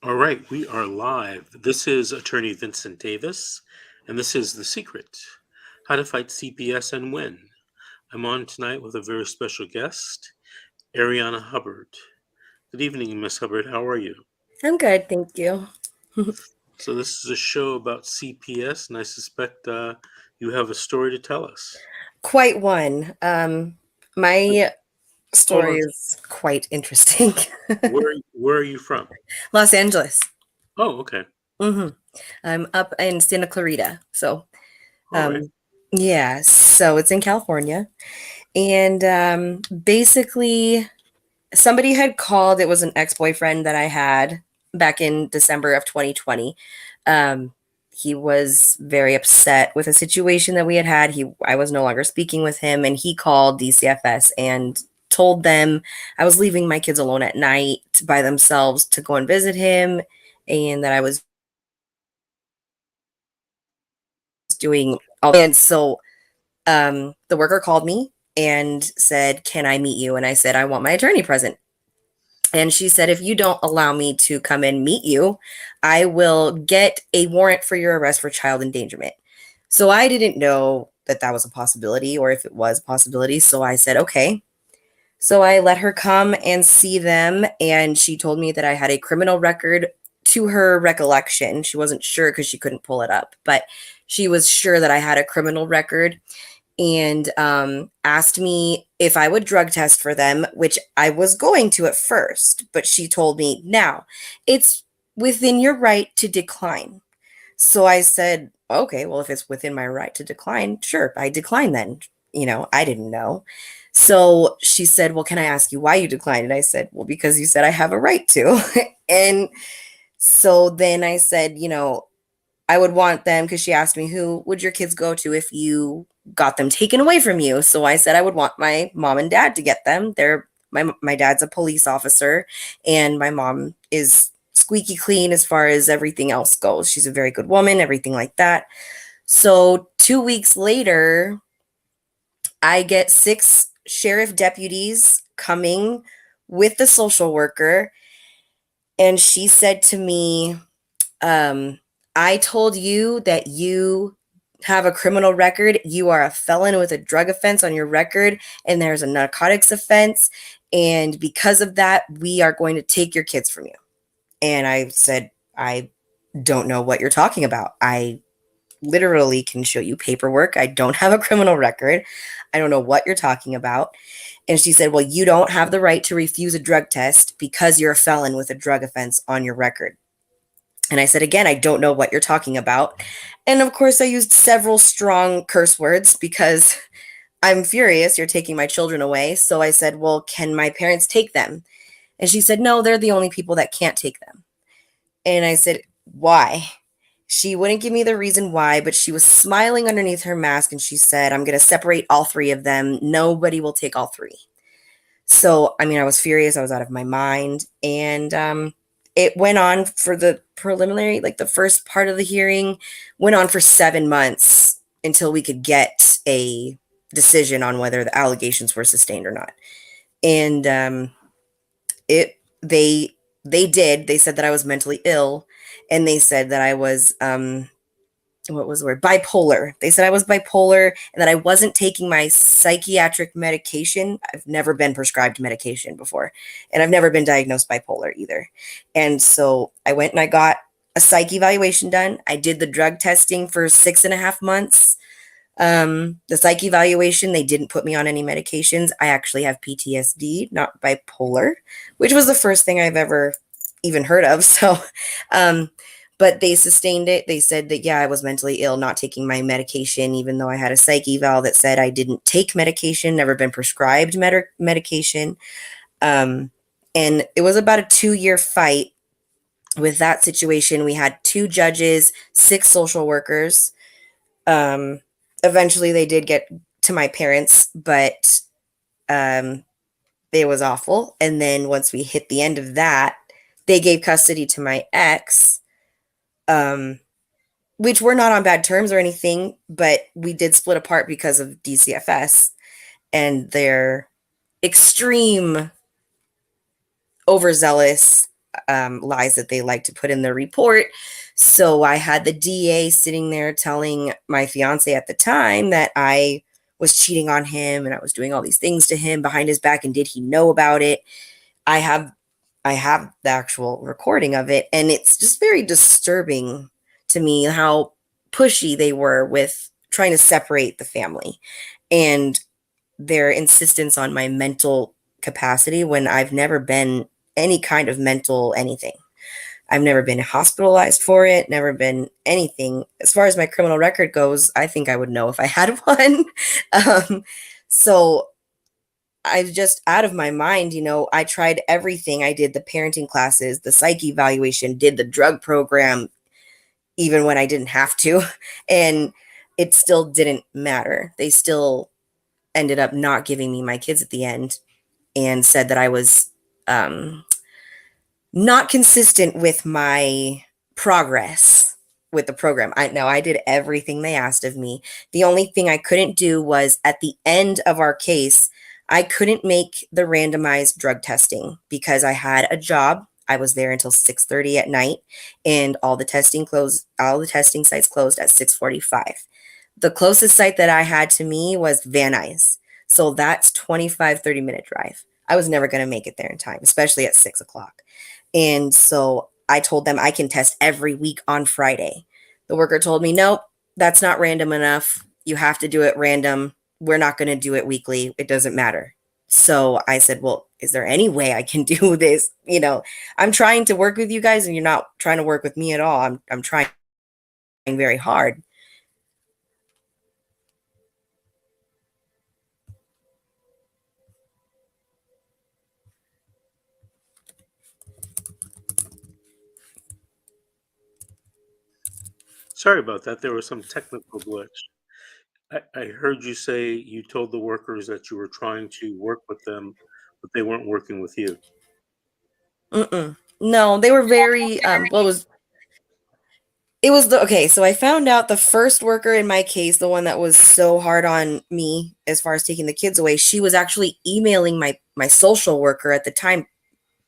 All right, we are live. This is Attorney Vincent Davis, and this is The Secret: How to Fight CPS and Win. I'm on tonight with a very special guest, Ariana Hubbard. Good evening, Miss Hubbard. How are you? I'm good, thank you. So this is a show about CPS, and I suspect you have a story to tell us. Quite one. My Hold story on. is quite interesting. Where are you from? Los Angeles. Oh, okay. hmm I'm up in Santa Clarita. So, All right. um, yeah, so it's in California. And basically, somebody had called. It was an ex-boyfriend that I had back in December of 2020. Um, he was very upset with a situation that we had had. I was no longer speaking with him, and he called DCFS and told them I was leaving my kids alone at night by themselves to go and visit him, and that I was doing all. And so the worker called me and said, "Can I meet you?" And I said, "I want my attorney present." And she said, "If you don't allow me to come and meet you, I will get a warrant for your arrest for child endangerment." So I didn't know that that was a possibility or if it was a possibility. So I said, okay. So I let her come and see them. And she told me that I had a criminal record to her recollection. She wasn't sure because she couldn't pull it up, but she was sure that I had a criminal record and asked me if I would drug test for them, which I was going to at first, but she told me, now it's within your right to decline. So I said, okay, well, if it's within my right to decline, sure, I decline then. I didn't know. So she said, well, can I ask you why you declined? And I said, well, because you said I have a right to. And so then I said, I would want them because she asked me, who would your kids go to if you got them taken away from you? So I said I would want my mom and dad to get them. My dad's a police officer and my mom is squeaky clean as far as everything else goes. She's a very good woman, everything like that. So 2 weeks later, I get 6 sheriff deputies coming with the social worker, and she said to me, I told you that you have a criminal record. You are a felon with a drug offense on your record, and there's a narcotics offense. And because of that, we are going to take your kids from you. And I said, I don't know what you're talking about. I literally can show you paperwork. I don't have a criminal record. I don't know what you're talking about. And she said, well, you don't have the right to refuse a drug test because you're a felon with a drug offense on your record. And I said, again, I don't know what you're talking about. And of course, I used several strong curse words because I'm furious. You're taking my children away. So I said, well, can my parents take them? And she said, no, they're the only people that can't take them. And I said, why? She wouldn't give me the reason why, but she was smiling underneath her mask and she said, I'm going to separate all three of them. Nobody will take all three. So, I mean, I was furious. I was out of my mind. And it went on for the preliminary, like the first part of the hearing, went on for 7 months until we could get a decision on whether the allegations were sustained or not. And it they did. They said that I was mentally ill, and they said that I was what was the word? Bipolar. They said I was bipolar and that I wasn't taking my psychiatric medication. I've never been prescribed medication before, and I've never been diagnosed bipolar either. And so I went and I got a psych evaluation done. I did the drug testing for 6.5 months. The psych evaluation, they didn't put me on any medications. I actually have PTSD, not bipolar, which was the first thing I've ever even heard of. So, um, but they sustained it. They said that, yeah, I was mentally ill, not taking my medication, even though I had a psych eval that said I didn't take medication, never been prescribed medication. Um, and it was about a 2-year fight with that situation. We had 2 judges, 6 social workers. Um, Eventually, they did get to my parents, but um, it was awful. And then once we hit the end of that, they gave custody to my ex, um, which we're not on bad terms or anything, but we did split apart because of DCFS and their extreme overzealous lies that they like to put in their report. So I had the DA sitting there telling my fiance at the time that I was cheating on him and I was doing all these things to him behind his back, and did he know about it? I have I have the actual recording of it, and it's just very disturbing to me how pushy they were with trying to separate the family and their insistence on my mental capacity when I've never been any kind of mental anything. I've never been hospitalized for it, never been anything. As far as my criminal record goes, I think I would know if I had one. um, so I was just out of my mind. I tried everything. I did the parenting classes, the psych evaluation, did the drug program, even when I didn't have to. And it still didn't matter. They still ended up not giving me my kids at the end and said that I was um, not consistent with my progress with the program. I know I did everything they asked of me. The only thing I couldn't do was at the end of our case, I couldn't make the randomized drug testing because I had a job. I was there until 6:30 at night, and all the testing sites closed at 6:45. The closest site that I had to me was Van Nuys. So that's 25-30 minute drive. I was never going to make it there in time, especially at 6 o'clock. And so I told them I can test every week on Friday. The worker told me, nope, that's not random enough. You have to do it random. We're not going to do it weekly. It doesn't matter. So I said, well, is there any way I can do this? I'm trying to work with you guys and you're not trying to work with me at all. I'm trying very hard. Sorry about that. There was some technical glitch. I heard you say you told the workers that you were trying to work with them, but they weren't working with you. Mm-mm. No, they were very well, it was the okay, so I found out the first worker in my case, the one that was so hard on me as far as taking the kids away, she was actually emailing my social worker at the time,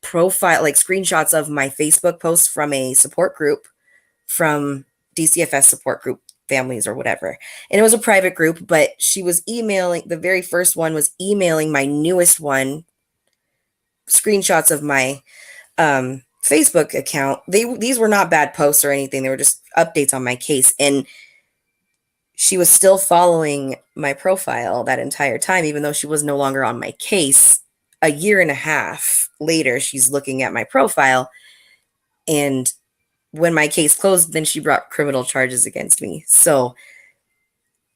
profile, like screenshots of my Facebook posts from a support group, from DCFS support group families or whatever. And it was a private group, but she was emailing, the very first one was emailing my newest one screenshots of my Facebook account. These were not bad posts or anything. They were just updates on my case. And she was still following my profile that entire time, even though she was no longer on my case. A year and a half later, she's looking at my profile. And when my case closed, then she brought criminal charges against me. So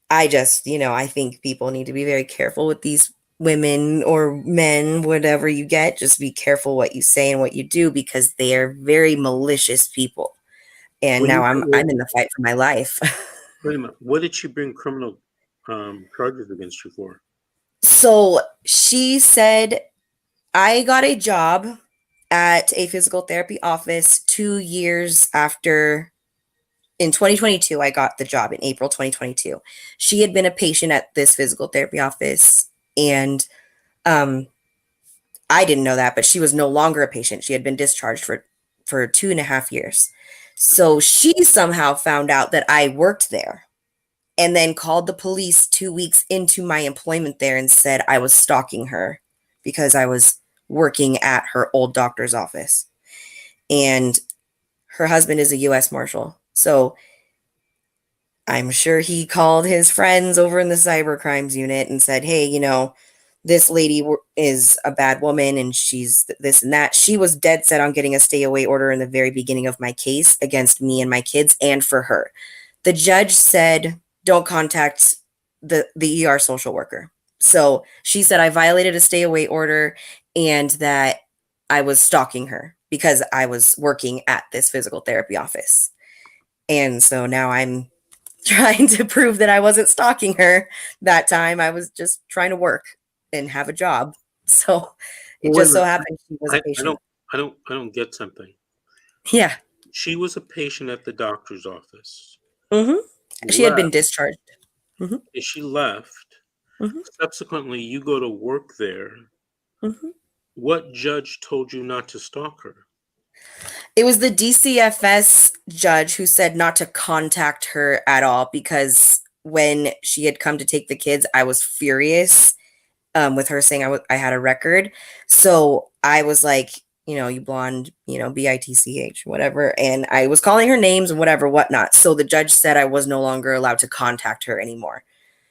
I just, I think people need to be very careful with these women or men, whatever you get. Just be careful what you say and what you do, because they are very malicious people. And When now you I'm in the fight for my life. wait a minute, what did she bring criminal charges against you for? So she said I got a job at a physical therapy office 2 years after. In 2022, I got the job in April 2022. She had been a patient at this physical therapy office, and um, I didn't know that, but she was no longer a patient. She had been discharged for 2.5 years. So she somehow found out that I worked there and then called the police 2 weeks into my employment there and said I was stalking her because I was working at her old doctor's office. And her husband is a US Marshal. So I'm sure he called his friends over in the cyber crimes unit and said, hey, this lady is a bad woman and she's this and that. She was dead set on getting a stay away order in the very beginning of my case against me and my kids and for her. The judge said, don't contact the ER social worker. So she said I violated a stay away order and that I was stalking her because I was working at this physical therapy office. And so now I'm trying to prove that I wasn't stalking her that time. I was just trying to work and have a job. So it Well, wait a just so minute. happened she was a I patient. don't get something. Yeah. She was a patient at the doctor's office. Hmm. She had been Left. discharged. Hmm. She left. Hmm. Subsequently, you go to work there. Hmm. What judge told you not to stalk her? It was the DCFS judge who said not to contact her at all because when she had come to take the kids, I was furious with her saying I had a record. So I was like, you blonde, bitch, whatever. And I was calling her names and whatever, whatnot. So the judge said I was no longer allowed to contact her anymore.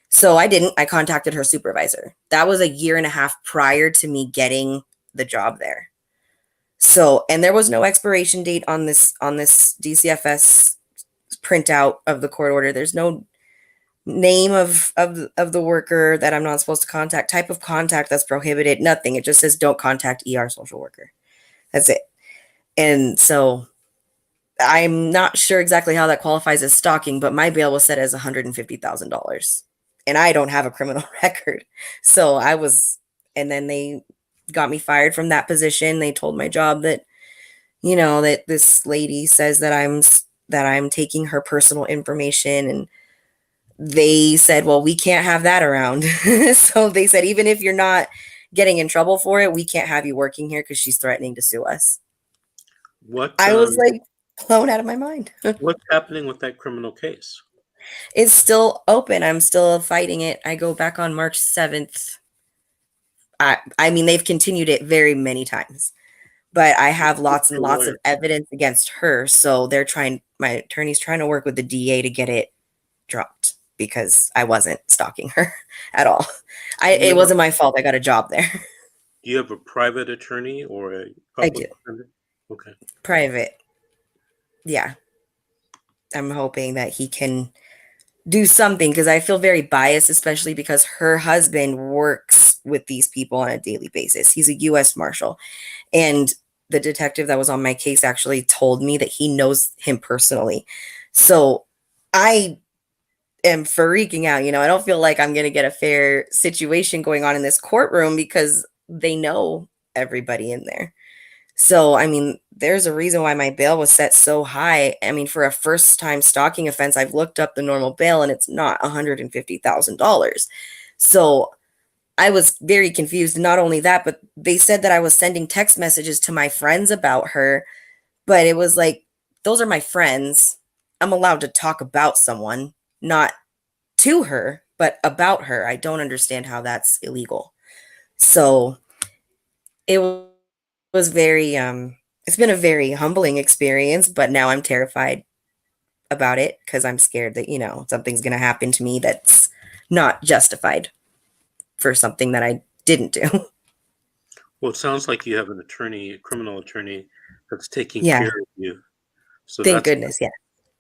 So I didn't. I contacted her supervisor. That was a year and a half prior to me getting the job there. So, and there was no expiration date on this DCFS printout of the court order. There's no name of the worker that I'm not supposed to contact, type of contact that's prohibited, nothing. It just says don't contact ER social worker. That's it. And so I'm not sure exactly how that qualifies as stalking, but my bail was set as $150,000. And I don't have a criminal record. So and then they got me fired from that position. They told my job that, that this lady says that I'm taking her personal information, and they said, well, we can't have that around. So they said, even if you're not getting in trouble for it, we can't have you working here because she's threatening to sue us. I was like blown out of my mind. What's happening with that criminal case? It's still open. I'm still fighting it. I go back on March 7th. I mean, they've continued it very many times, but I have lots and lots of evidence against her. So my attorney's trying to work with the DA to get it dropped because I wasn't stalking her at all. It wasn't my fault. I got a job there. Do you have a private attorney or a public attorney? I do. Okay. Private. Yeah. I'm hoping that he can do something because I feel very biased, especially because her husband works with these people on a daily basis. He's a U.S. Marshal. And the detective that was on my case actually told me that he knows him personally. So I am freaking out. I don't feel like I'm going to get a fair situation going on in this courtroom because they know everybody in there. So, I mean, there's a reason why my bail was set so high. I mean, for a first-time stalking offense, I've looked up the normal bail and it's not $150,000. So I was very confused. Not only that, but they said that I was sending text messages to my friends about her. But it was like, those are my friends. I'm allowed to talk about someone, not to her, but about her. I don't understand how that's illegal. So it was very it's been a very humbling experience, but now I'm terrified about it because I'm scared that something's going to happen to me that's not justified for something that I didn't do. Well, it sounds like you have an attorney, a criminal attorney, that's taking care of you. So thank goodness. Yeah.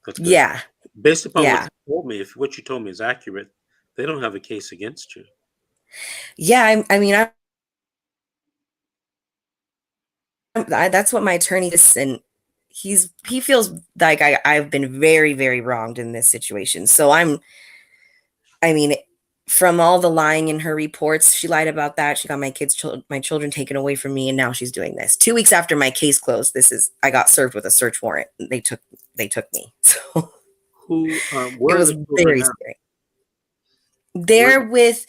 That's good. Yeah. Based upon what you told me, if what you told me is accurate, they don't have a case against you. Yeah. I mean, that's what my attorney is, and he feels like I've been very, very wronged in this situation. So from all the lying in her reports, she lied about that. She got my children taken away from me, and now she's doing this. 2 weeks after my case closed, I got served with a search warrant. They took me. So it was very scary. They're with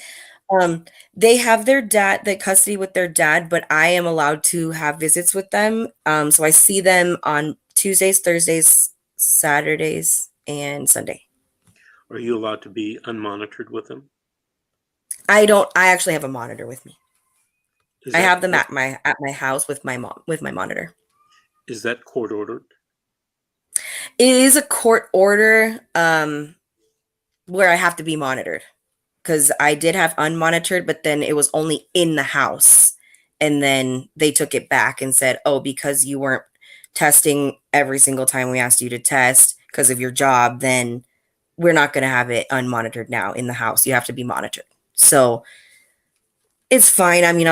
they have the custody with their dad, but I am allowed to have visits with them. So I see them on Tuesdays, Thursdays, Saturdays, and Sunday. Are you allowed to be unmonitored with them? I don't. I actually have a monitor with me. I have them at my house with my monitor. Is that court ordered? It is a court order where I have to be monitored. Because I did have unmonitored, but then it was only in the house. And then they took it back and said, oh, because you weren't testing every single time we asked you to test because of your job, then we're not going to have it unmonitored now in the house. You have to be monitored. So it's fine. I mean,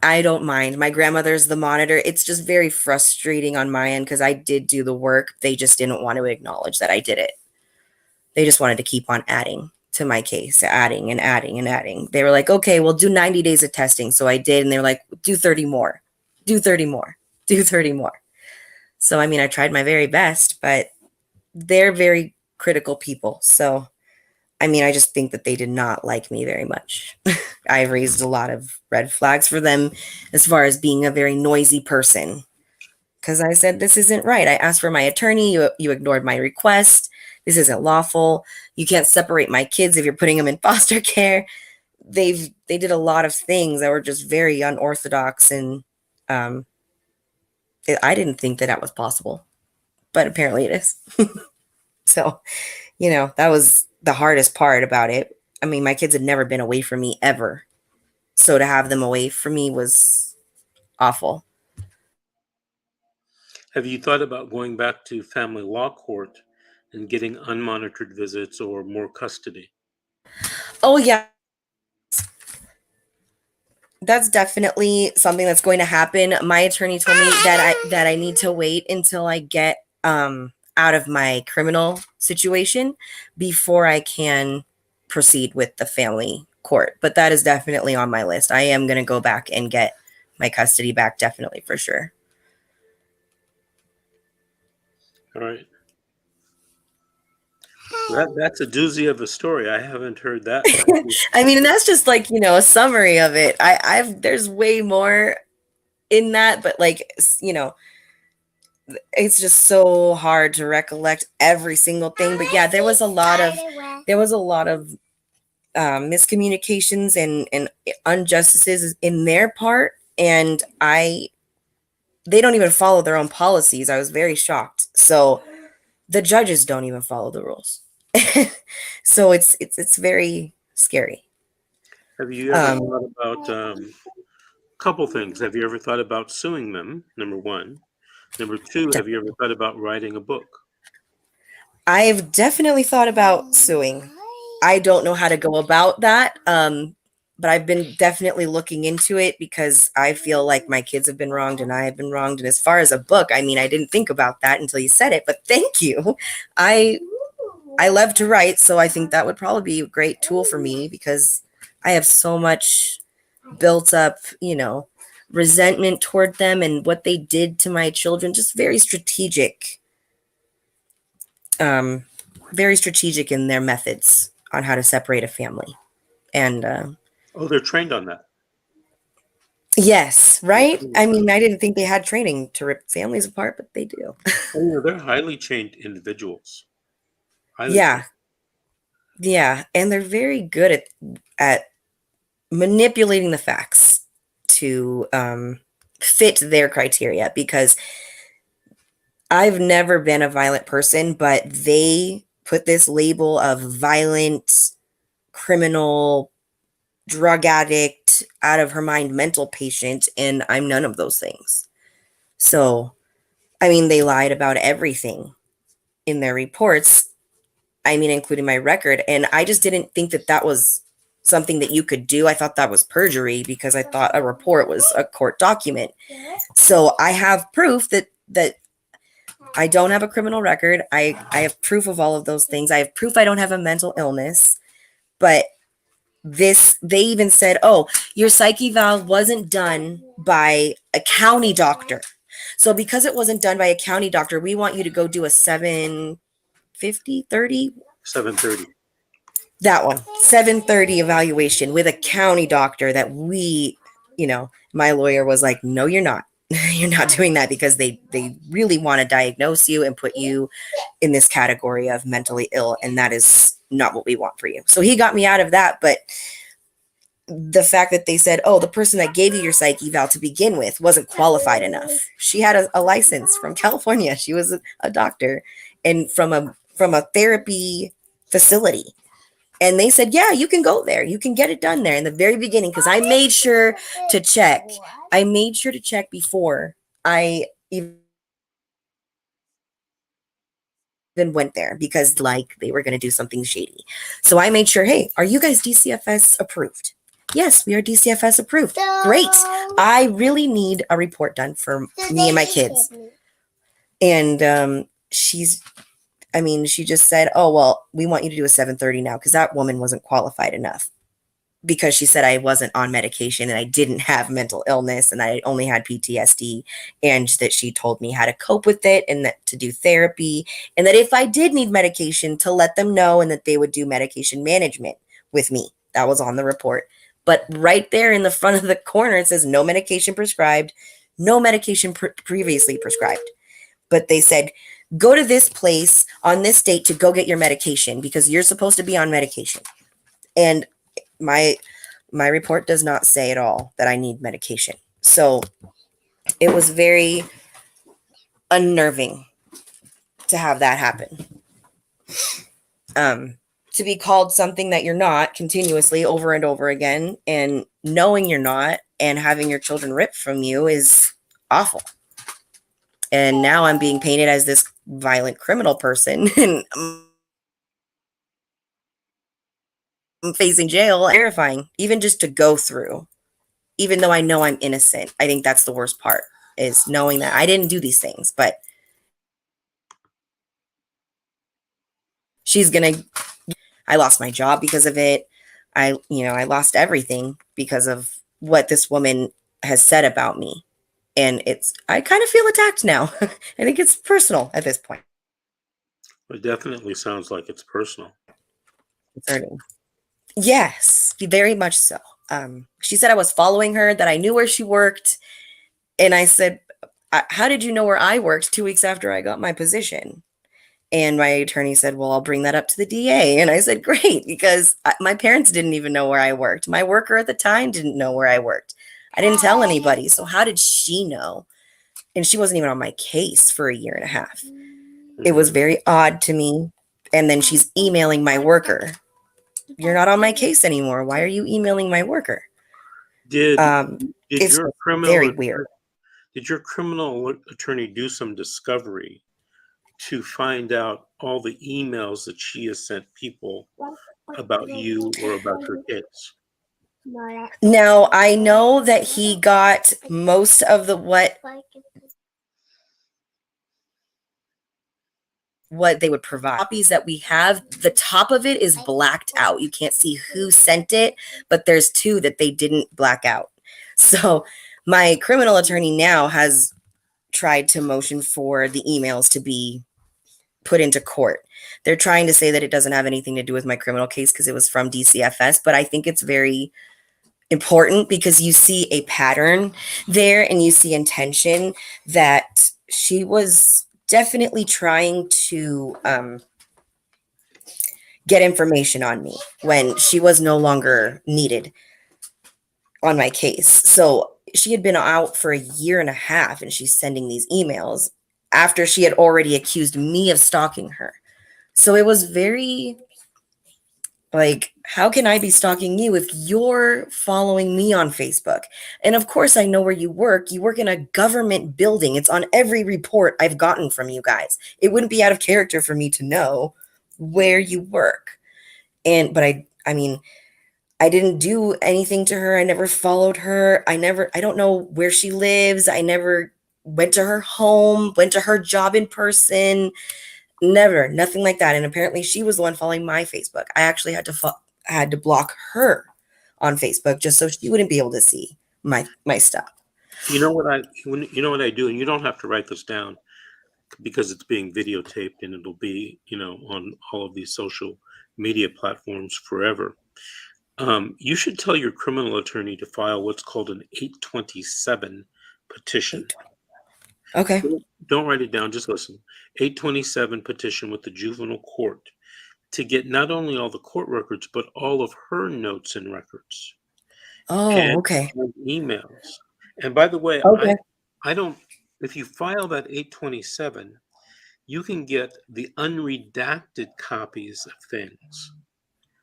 I don't mind. My grandmother's the monitor. It's just very frustrating on my end because I did do the work. They just didn't want to acknowledge that I did it. They just wanted to keep on adding to my case, adding and adding and adding. They were like, okay, we'll do 90 days of testing. So I did. And they were like, do 30 more, do 30 more, do 30 more. So, I mean, I tried my very best, but they're very critical people. So, I mean, I just think that they did not like me very much. I raised a lot of red flags for them as far as being a very noisy person. because I said, this isn't right. I asked for my attorney. You ignored my request. This isn't lawful. You can't separate my kids if you're putting them in foster care. They did a lot of things that were just very unorthodox, and um, I didn't think that was possible, but apparently it is. So, that was the hardest part about it. I mean, my kids had never been away from me ever. So to have them away from me was awful. Have you thought about going back to family law court and getting unmonitored visits or more custody? Oh, yeah. That's definitely something that's going to happen. My attorney told me that I need to wait until I get out of my criminal situation before I can proceed with the family court. But that is definitely on my list. I am going to go back and get my custody back, definitely, for sure. All right. That's a doozy of a story. I haven't heard that. I mean, and that's just like, a summary of it. There's way more in that, but like, it's just so hard to recollect every single thing. But yeah, there was a lot of miscommunications and injustices in their part, and they don't even follow their own policies. I was very shocked. So the judges don't even follow the rules. So it's very scary. Have you ever thought about a couple things? Have you ever thought about suing them? Number one. Number two, have you ever thought about writing a book? I've definitely thought about suing. I don't know how to go about that. But I've been definitely looking into it because I feel like my kids have been wronged and I have been wronged. And as far as a book, I mean, I didn't think about that until you said it, but thank you. I love to write, so I think that would probably be a great tool for me because I have so much built up, resentment toward them and what they did to my children. Just very strategic in their methods on how to separate a family. And Oh, they're trained on that. yes, right? I mean, I didn't think they had training to rip families apart, but they do. Oh, they're highly trained individuals. Yeah. Yeah, and they're very good at manipulating the facts to fit their criteria, because I've never been a violent person, but they put this label of violent, criminal, drug addict, out of her mind mental patient, and I'm none of those things. So, I mean, they lied about everything in their reports, I mean, including my record, and I just didn't think that was something that you could do. I thought that was perjury because I thought a report was a court document. So I have proof that I don't have a criminal record. I have proof of all of those things. I have proof I don't have a mental illness. But they even said, oh, your psych eval wasn't done by a county doctor. So because it wasn't done by a county doctor, we want you to go do a 730. That one, 730 evaluation with a county doctor that my lawyer was like, no, you're not. You're not doing that because they really want to diagnose you and put you in this category of mentally ill. And that is not what we want for you. So he got me out of that. But the fact that they said, oh, the person that gave you your psych eval to begin with wasn't qualified enough. She had a license from California. She was a doctor and from a therapy facility. And they said, yeah, you can go there. You can get it done there in the very beginning. Because I made sure to check. Before I even went there, because like they were going to do something shady. So I made sure, hey, are you guys DCFS approved? Yes, we are DCFS approved. Great. I really need a report done for me and my kids. And she just said, oh, well, we want you to do a 730 now, because that woman wasn't qualified enough, because she said I wasn't on medication and I didn't have mental illness and I only had PTSD, and that she told me how to cope with it and that to do therapy, and that if I did need medication to let them know, and that they would do medication management with me. That was on the report. But right there in the front of the corner, it says no medication prescribed, no medication previously prescribed. But they said, go to this place on this date to go get your medication because you're supposed to be on medication. And my report does not say at all that I need medication. So it was very unnerving to have that happen. To be called something that you're not continuously over and over again, and knowing you're not, and having your children ripped from you is awful. And now I'm being painted as this violent criminal person, and I'm facing jail. Terrifying, even just to go through, even though I know I'm innocent. I think that's the worst part, is knowing that I didn't do these things, but she's gonna, I lost my job because of it. I lost everything because of what this woman has said about me. And I kind of feel attacked now. I think it's personal at this point. It definitely sounds like it's personal. Concerning. Yes, very much so. She said I was following her, that I knew where she worked. And I said, how did you know where I worked 2 weeks after I got my position? And my attorney said, well, I'll bring that up to the DA. And I said, great, because my parents didn't even know where I worked. My worker at the time didn't know where I worked. I didn't tell anybody. So how did she know? And she wasn't even on my case for a year and a half. It was very odd to me. And then she's emailing my worker. You're not on my case anymore. Why are you emailing my worker? Did it's your criminal very weird. Did your criminal attorney do some discovery to find out all the emails that she has sent people about you or about your kids? Now, I know that he got most of the what they would provide. Copies that we have, the top of it is blacked out. You can't see who sent it, but there's 2 that they didn't black out. So my criminal attorney now has tried to motion for the emails to be put into court. They're trying to say that it doesn't have anything to do with my criminal case because it was from DCFS, but I think it's very important because you see a pattern there and you see intention that she was definitely trying to get information on me when she was no longer needed on my case. So she had been out for a year and a half and she's sending these emails after she had already accused me of stalking her. So it was very like, how can I be stalking you if you're following me on Facebook? And of course, I know where you work. You work in a government building. It's on every report I've gotten from you guys. It wouldn't be out of character for me to know where you work. But I mean, I didn't do anything to her. I never followed her. I don't know where she lives. I never went to her home, went to her job in person. Never, nothing like that. And apparently she was the one following my Facebook. I actually had to block her on Facebook just so she wouldn't be able to see my stuff. You know what I do, and you don't have to write this down because it's being videotaped and it'll be, on all of these social media platforms forever. You should tell your criminal attorney to file what's called an 827 petition. Okay. Don't write it down, just listen. 827 petition with the juvenile court to get not only all the court records, but all of her notes and records. Oh, okay. And emails. And by the way, okay. I don't, if you file that 827, you can get the unredacted copies of things.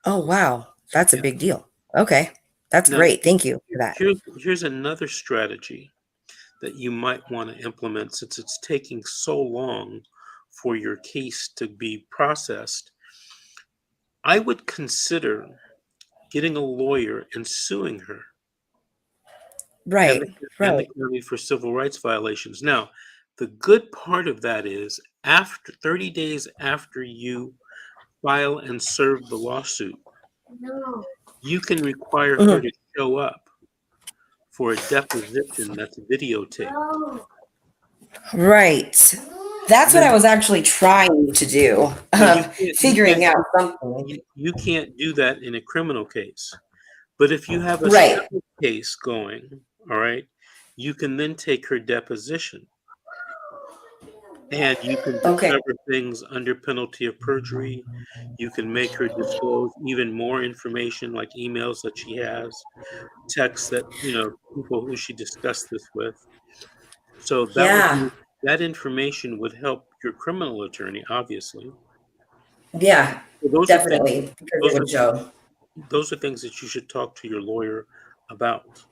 Oh, wow. That's a big deal. Okay. That's great. Thank you for that. Here's another strategy that you might want to implement since it's taking so long for your case to be processed. I would consider getting a lawyer and suing her. Right. And the county for civil rights violations. Now, the good part of that is after 30 days after you file and serve the lawsuit, you can require her to show up for a deposition that's videotaped. Right. That's what I was actually trying to do. Figuring out something. You can't do that in a criminal case. But if you have a civil case going, all right, You can then take her deposition, and you can Okay. discover things under penalty of perjury. You can make her disclose even more information, like emails that she has, texts that, people who she discussed this with. So Yeah. that information would help your criminal attorney, obviously. Yeah. So those are things Definitely, because it those would are show. those are things that you should talk to your lawyer about.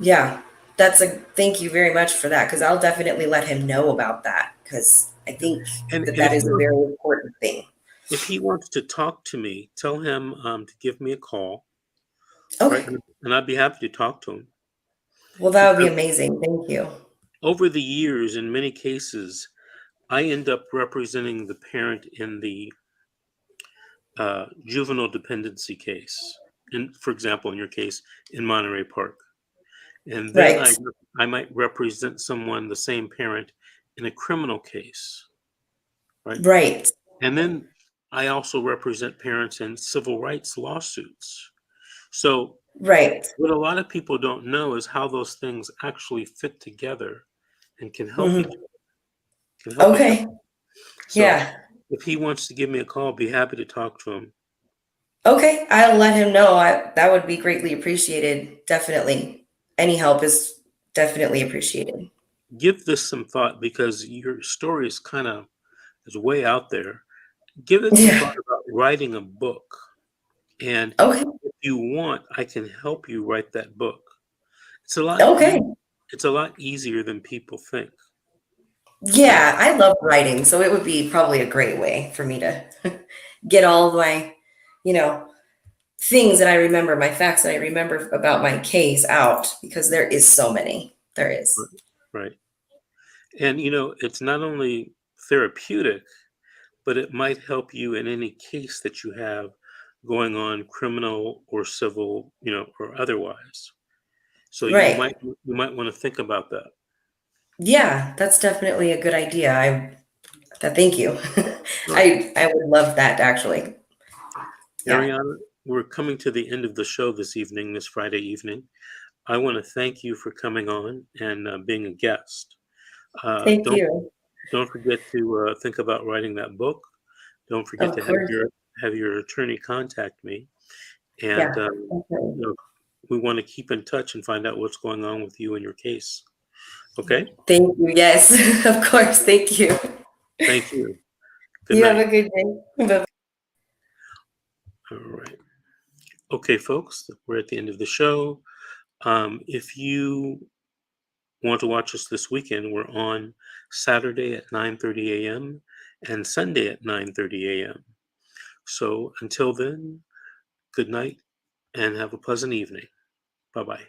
Yeah. Thank you very much for that, because I'll definitely let him know about that, because I Yeah. think And that and that is a very important thing. if he wants to talk to me, tell him to give me a call, right? Okay. And I'd be happy to talk to him Well, that would be because amazing. Thank you. over the years, in many cases, I end up representing the parent in the juvenile dependency case. For example, in your case, in Monterey Park. And then Right. I might represent someone, the same parent, in a criminal case, right? Right. And then I also represent parents in civil rights lawsuits. So Right. what a lot of people don't know is how those things actually fit together and Mhm. can help each other. Okay. So Yeah. if he wants to give me a call, I'll be happy to talk to him. Okay. I'll let him know. That would be greatly appreciated. Definitely. Any help is definitely appreciated. Give this some thought because your story is way out there. Give it some Yeah. thought about writing a book. And Okay. if you want, I can help you write that book. It's a lot Okay. it's a lot easier than people think. So Yeah, I love writing, so it would be probably a great way for me to get all of my, you know, things that I remember, my facts that I remember about my case out, because there is so many. There is. right. And it's not only therapeutic, but it might help you in any case that you have going on, criminal or civil, or otherwise. So Right. you might want to think about that. Yeah, that's definitely a good idea. Thank you. Sure. I would love that actually. Yeah. Ariana, we're coming to the end of the show this evening, this Friday evening. I want to thank you for coming on and being a guest. Uh, Thank don't you. don't forget to think about writing that book. Don't forget Of to course. have your attorney contact me, and Yeah. Okay. you know, we want to keep in touch and find out what's going on with you and your case. Okay? Thank you. Yes, of course. Thank you. Thank you. Good You have night. a good day. Bye. All right. Okay, folks, we're at the end of the show. If you want to watch us this weekend, we're on Saturday at 9:30 a.m. and Sunday at 9:30 a.m. So until then, good night and have a pleasant evening. Bye bye.